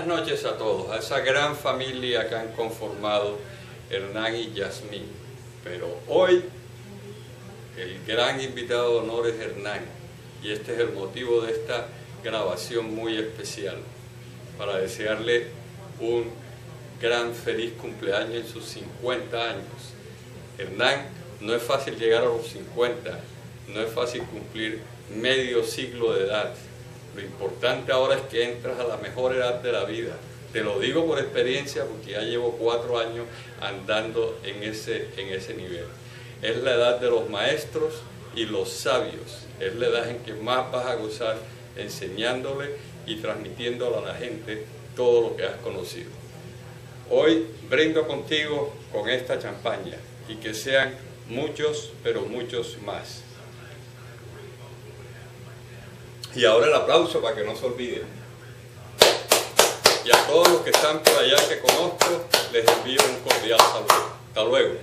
Buenas noches a todos, a esa gran familia que han conformado Hernán y Yasmín. Pero hoy el gran invitado de honor es Hernán y este es el motivo de esta grabación muy especial para desearle un gran feliz cumpleaños en sus 50 años. Hernán, no es fácil llegar a los 50, no es fácil cumplir medio siglo de edad. Lo importante ahora es que entras a la mejor edad de la vida. Te lo digo por experiencia porque ya llevo 4 años andando en ese nivel. Es la edad de los maestros y los sabios. Es la edad en que más vas a gozar enseñándole y transmitiéndole a la gente todo lo que has conocido. Hoy brindo contigo con esta champaña y que sean muchos, pero muchos más. Y ahora el aplauso para que no se olviden. Y a todos los que están por allá que conozco, les envío un cordial saludo. Hasta luego.